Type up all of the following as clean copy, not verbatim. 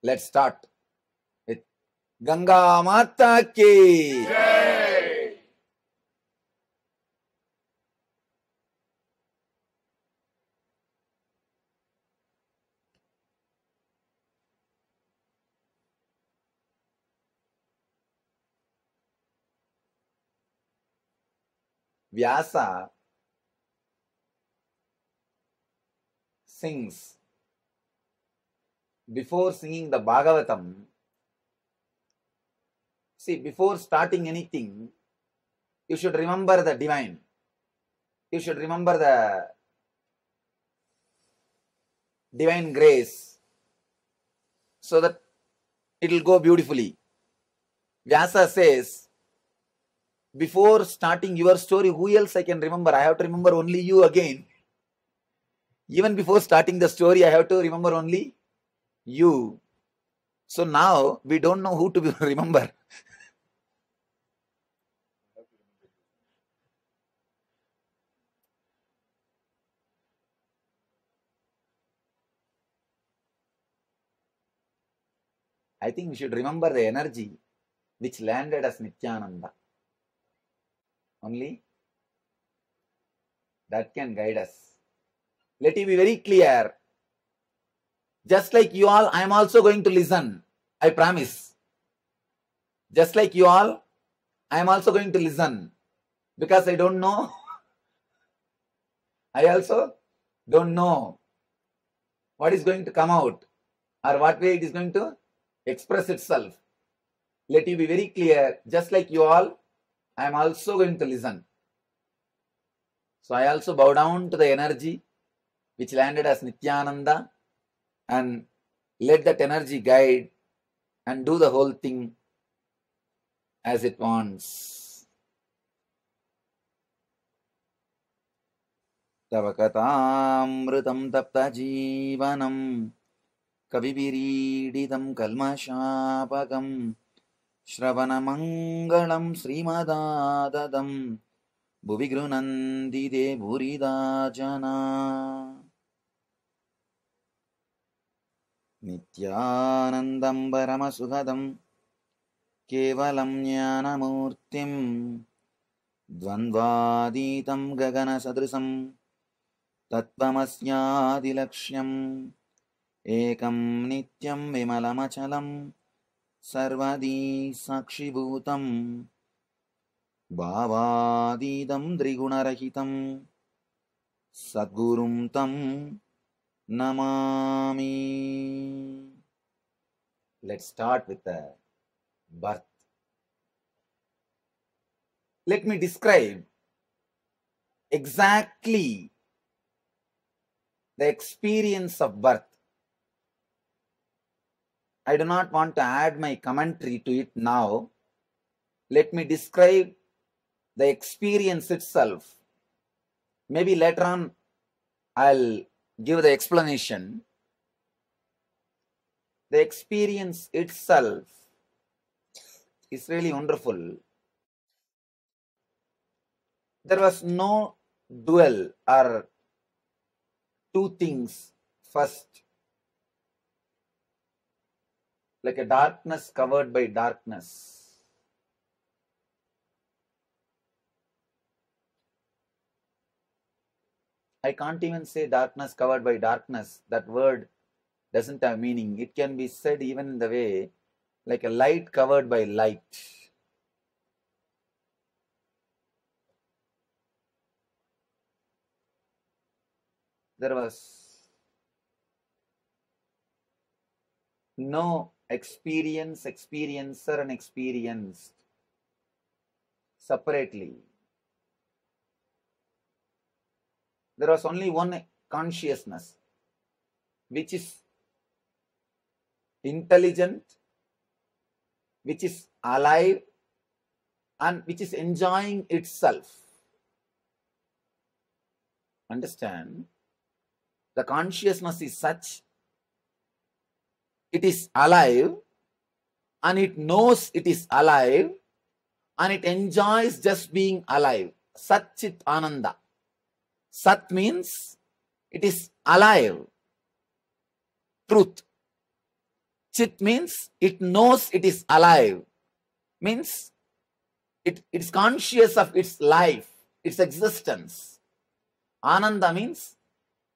Let's start with Ganga Mata ki Jai. Vyasa sings before singing the Bhagavatam. See, before starting anything, you should remember the divine. You should remember the divine grace so that it will go beautifully. Vyasa says, before starting your story, who else I can remember? I have to remember only you again. Even before starting the story, I have to remember only you. So now we don't know who to remember. I think we should remember the energy which landed as Nityananda. Only that can guide us. Let it be very clear. Just like you all, I am also going to listen. I promise. Just like you all, I am also going to listen. Because I don't know. I also don't know what is going to come out or what way it is going to express itself. Let it be very clear. Just like you all, I am also going to listen. So I also bow down to the energy which landed as Nityananda and let that energy guide and do the whole thing as it wants. Tavakatamritam tapta jivanam kavivirididam kalmashapakam Shravanamangalam Srimadadadam Bhuvigrunandi de Bhuridajana Nityanandam Paramasukhadam Kevalam Jnanamurtim Dvandvaditam Gagana Sadrisam Tattvamasnyadilaksham Ekam Nityam Vimalamachalam Sarvadi Sakshibhutam Bhavadidam Drigunarahitam Sadgurum Tam Namami. Let's start with the birth. Let me describe exactly the experience of birth. I do not want to add my commentary to it now. Let me describe the experience itself. Maybe later on I'll give the explanation. The experience itself is really wonderful. There was no duel or two things first. Like a darkness covered by darkness. I can't even say darkness covered by darkness. That word doesn't have meaning. It can be said even in the way like a light covered by light. There was no experience, experiencer and experienced separately. There was only one consciousness, which is intelligent, which is alive, and which is enjoying itself. Understand? The consciousness is such, it is alive, and it knows it is alive, and it enjoys just being alive. Sat Chit Ananda. Sat means it is alive. Truth. Chit means it knows it is alive. Means it is conscious of its life, its existence. Ananda means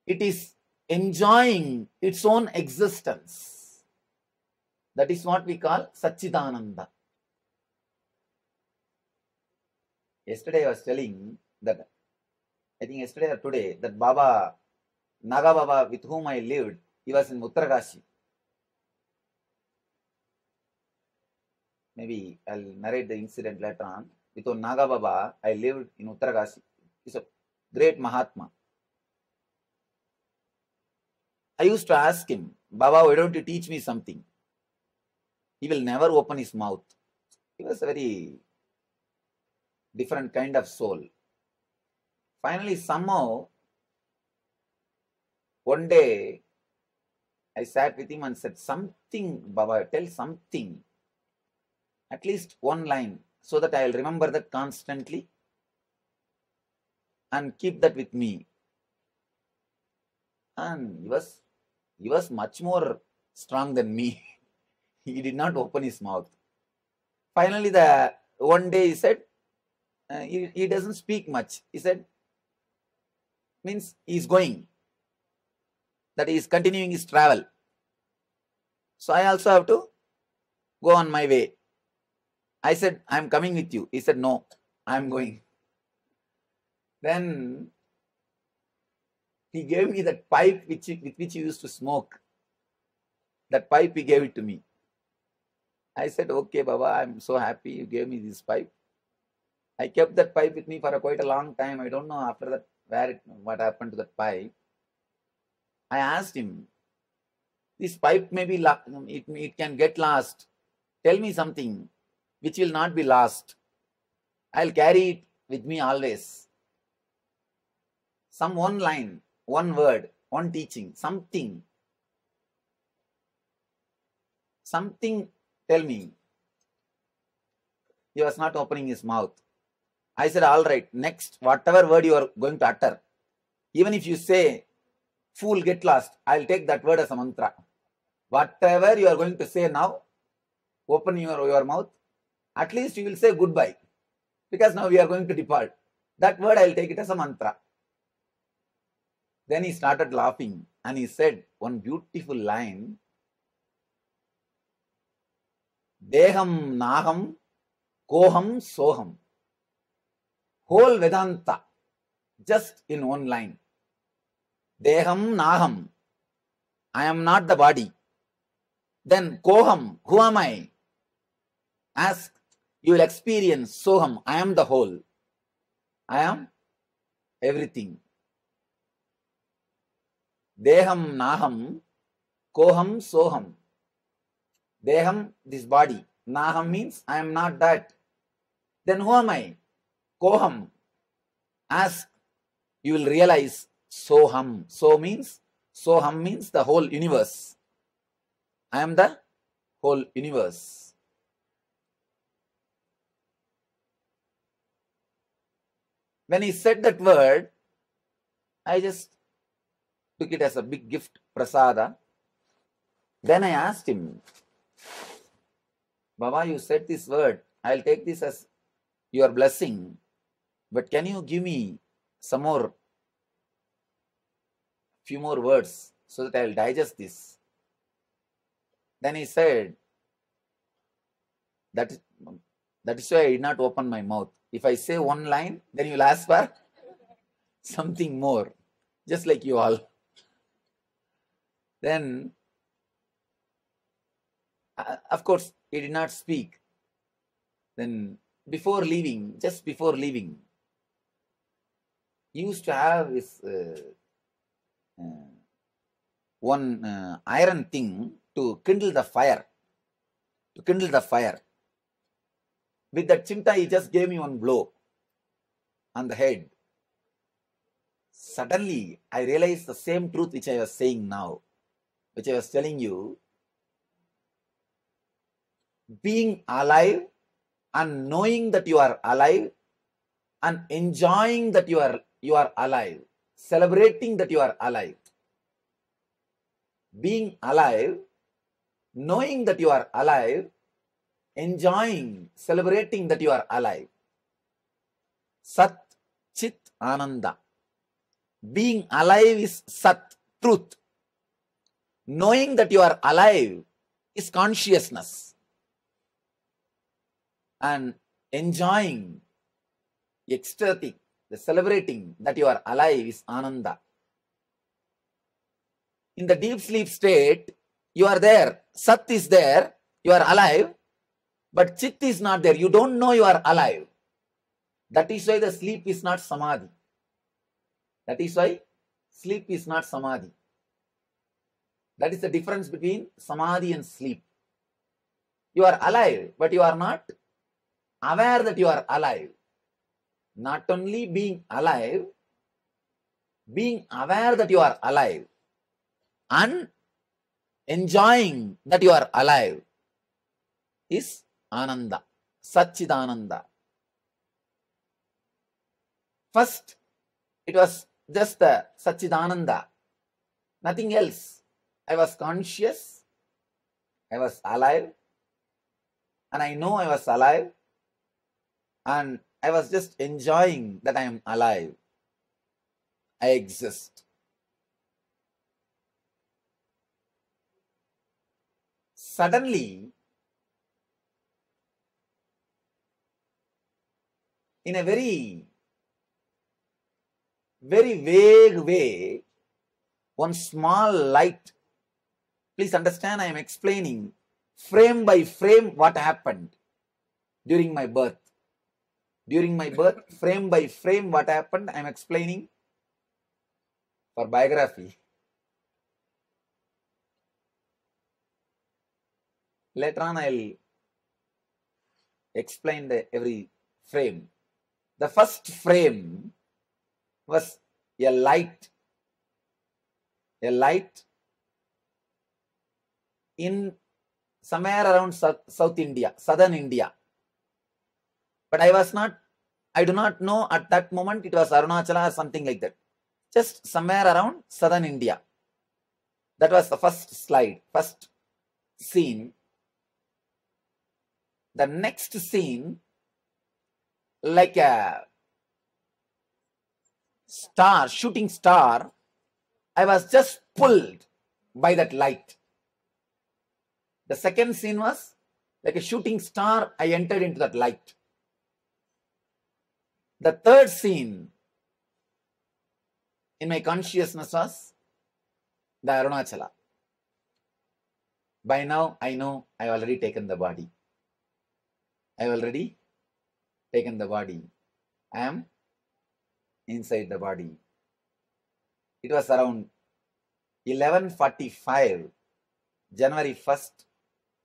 it is enjoying its own existence. That is what we call Satchidananda. Yesterday I was telling that, I think yesterday or today, that Baba, Naga Baba with whom I lived, he was in Uttarakashi. Maybe I'll narrate the incident later on. With Naga Baba, I lived in Uttarakashi. He's a great Mahatma. I used to ask him, Baba, why don't you teach me something? He will never open his mouth. He was a very different kind of soul. Finally, somehow, one day, I sat with him and said, something, Baba, tell something. At least one line, so that I will remember that constantly and keep that with me. And he was much more strong than me. He did not open his mouth. Finally, one day he said, he doesn't speak much. He said, means he is going. That he is continuing his travel. So I also have to go on my way. I said, I am coming with you. He said, no, I am going. Then he gave me that pipe with which he used to smoke. That pipe, he gave it to me. I said, okay, Baba, I am so happy you gave me this pipe. I kept that pipe with me for quite a long time. I don't know after that what happened to that pipe. I asked him, this pipe may be, it can get lost. Tell me something which will not be lost. I'll carry it with me always. Some one line, one word, one teaching, something. Something, tell me. He was not opening his mouth. I said, all right, next, whatever word you are going to utter, even if you say, fool, get lost, I'll take that word as a mantra. Whatever you are going to say now, open your mouth, at least you will say goodbye. Because now we are going to depart. That word I'll take it as a mantra. Then he started laughing and he said one beautiful line, Deham Naham Koham Soham. Whole Vedanta, just in one line. Deham Naham, I am not the body. Then Koham, who am I? Ask, you will experience Soham, I am the whole. I am everything. Deham Naham Koham Soham. Deham, this body. Naham means I am not that. Then who am I? Koham. Ask, you will realize Soham. Soham means the whole universe. I am the whole universe. When he said that word, I just took it as a big gift, prasada. Then I asked him, Baba, you said this word. I'll take this as your blessing. But can you give me some more, few more words so that I'll digest this? Then he said, that is why I did not open my mouth. If I say one line, then you will ask for something more. Just like you all. Then, of course, he did not speak. Then, before leaving, just before leaving, he used to have this one iron thing to kindle the fire. With that chimta, he just gave me one blow on the head. Suddenly, I realized the same truth which I was saying now, which I was telling you. Being alive and knowing that you are alive and enjoying that you are alive, celebrating that you are alive. Being alive knowing that you are alive, enjoying, celebrating that you are alive. Sat, Chit, Ananda. Being alive is Sat, truth. Knowing that you are alive is consciousness. And enjoying, ecstatic, the celebrating that you are alive is Ananda. In the deep sleep state, you are there. Sat is there. You are alive. But Chit is not there. You don't know you are alive. That is why the sleep is not Samadhi. That is why sleep is not Samadhi. That is the difference between Samadhi and sleep. You are alive, but you are not aware that you are alive. Not only being alive, being aware that you are alive and enjoying that you are alive is Ananda, Satchidananda. First, it was just the Satchidananda, nothing else. I was conscious, I was alive, and I know I was alive, and I was just enjoying that I am alive. I exist. Suddenly, in a very vague way, one small light, please understand, I am explaining frame by frame what happened during my birth. During my birth, frame by frame what happened, I am explaining for biography. Later on, I'll explain every frame. The first frame was a light in somewhere around South India, southern India. But I do not know at that moment it was Arunachala or something like that. Just somewhere around southern India. That was the first slide, first scene. The next scene, like a star, shooting star, I was just pulled by that light. The second scene was like a shooting star, I entered into that light. The third scene in my consciousness was the Arunachala. By now, I know I already taken the body. I already taken the body. I am inside the body. It was around 11:45, January 1st,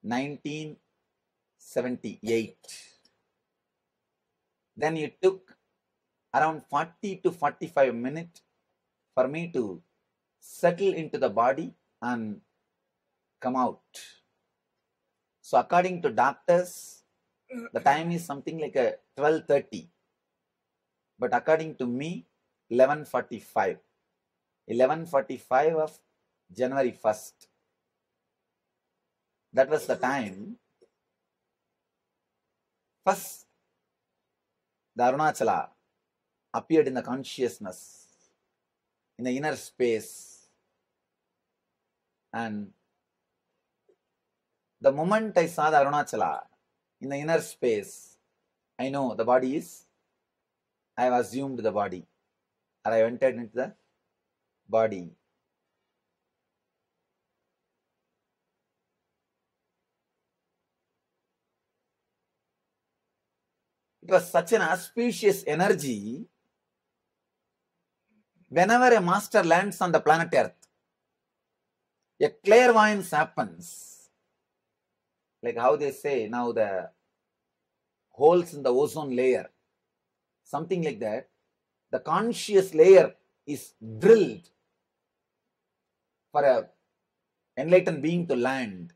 1978. Then it took around 40 to 45 minutes for me to settle into the body and come out. So according to doctors, the time is something like a 12:30. But according to me, 11:45. 11:45 of January 1st. That was the time. First, the Arunachala appeared in the consciousness, in the inner space. And the moment I saw the Arunachala in the inner space, I know the body is, I have assumed the body, or I entered into the body. It was such an auspicious energy. Whenever a master lands on the planet Earth, a clairvoyance happens. Like how they say now, the holes in the ozone layer, something like that. The conscious layer is drilled for a enlightened being to land.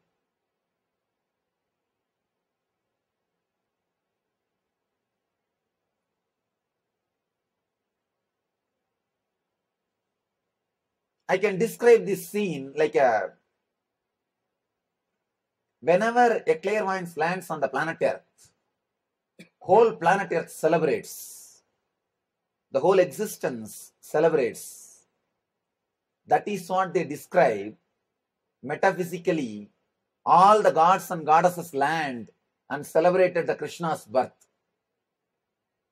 I can describe this scene like a Whenever a clairvoyance lands on the planet Earth, whole planet Earth celebrates. The whole existence celebrates. That is what they describe metaphysically. All the gods and goddesses land and celebrated the Krishna's birth.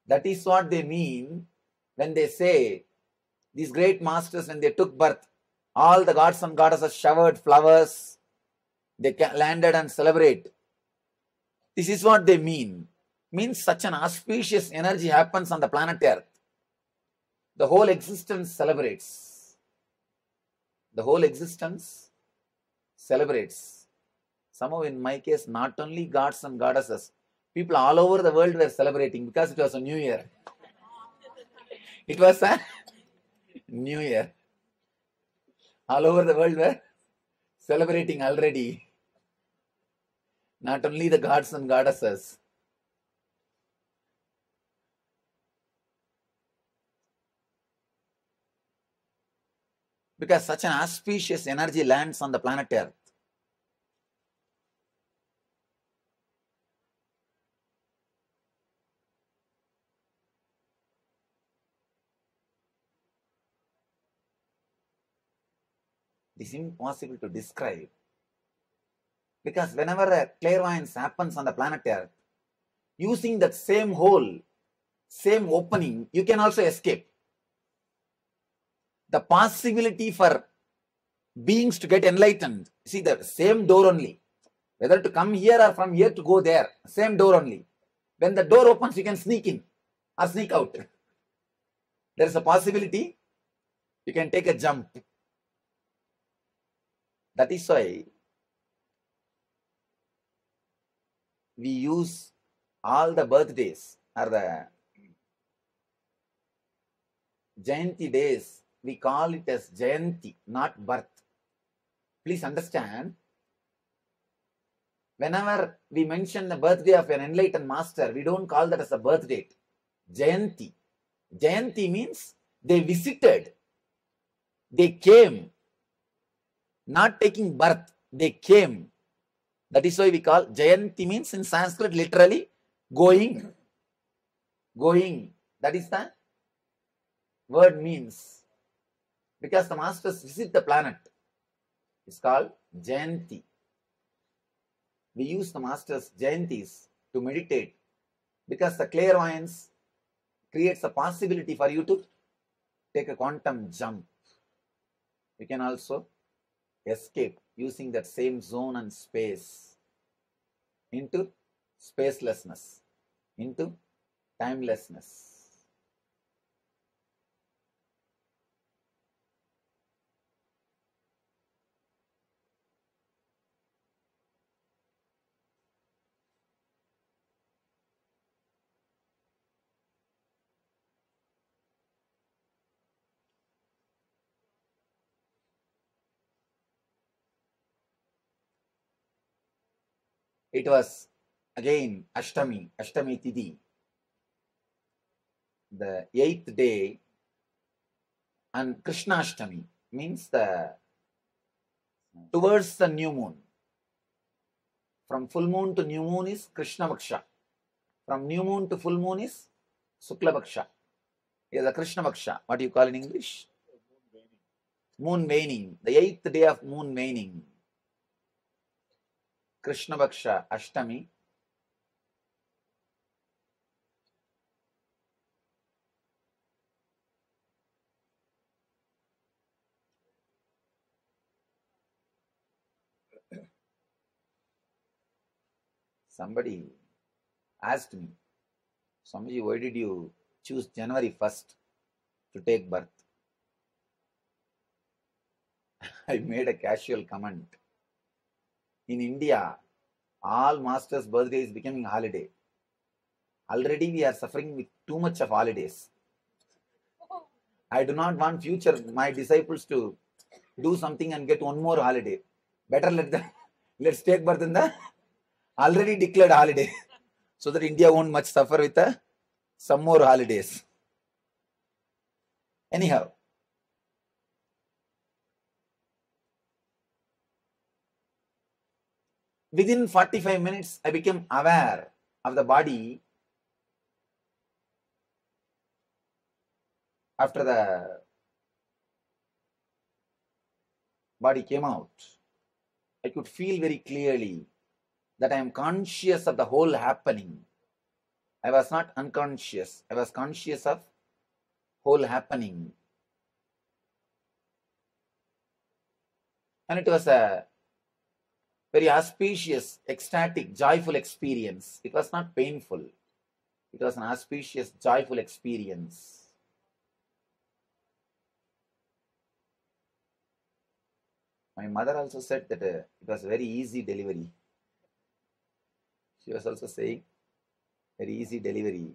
That is what they mean when they say these great masters, when they took birth, all the gods and goddesses showered flowers. They landed and celebrate. This is what they mean. Means such an auspicious energy happens on the planet Earth. The whole existence celebrates. The whole existence celebrates. Somehow in my case, not only gods and goddesses, people all over the world were celebrating because it was a new year. It was a new year. All over the world were celebrating already. Not only the gods and goddesses. Because such an auspicious energy lands on the planet Earth. It is impossible to describe. Because whenever a clairvoyance happens on the planet Earth, using that same hole, same opening, you can also escape. The possibility for beings to get enlightened, see the same door only. Whether to come here or from here to go there, same door only. When the door opens, you can sneak in or sneak out. There is a possibility you can take a jump. That is why we use all the birthdays or the Jayanti days. We call it as Jayanti, not birth. Please understand, whenever we mention the birthday of an enlightened master, we don't call that as a birth date. Jayanti. Jayanti means they visited, they came, not taking birth, they came. That is why we call Jayanti means in Sanskrit literally going. Going. That is the word means. Because the masters visit the planet. It's called Jayanti. We use the masters' Jayantis to meditate because the clairvoyance creates a possibility for you to take a quantum jump. You can also escape using that same zone and space into spacelessness, into timelessness. It was again Ashtami Tithi, the 8th day, and Krishnashtami means the towards the new moon. From full moon to new moon is Krishna Vaksha. From new moon to full moon is Sukla Vaksha. Is a Krishna Vaksha. What do you call in English? Moon waning. The 8th day of moon waning. Krishna Vaksha Ashtami. Somebody asked me, Swamiji, why did you choose January 1st to take birth? I made a casual comment. In India, all masters' birthday is becoming a holiday. Already we are suffering with too much of holidays. I do not want future my disciples to do something and get one more holiday. Better let's take birth in the already declared holiday so that India won't much suffer with some more holidays. Anyhow, Within 45 minutes, I became aware of the body after the body came out. I could feel very clearly that I am conscious of the whole happening. I was not unconscious. I was conscious of whole happening. And it was a very auspicious, ecstatic, joyful experience. It was not painful. It was an auspicious, joyful experience. My mother also said that it was very easy delivery. She was also saying, very easy delivery.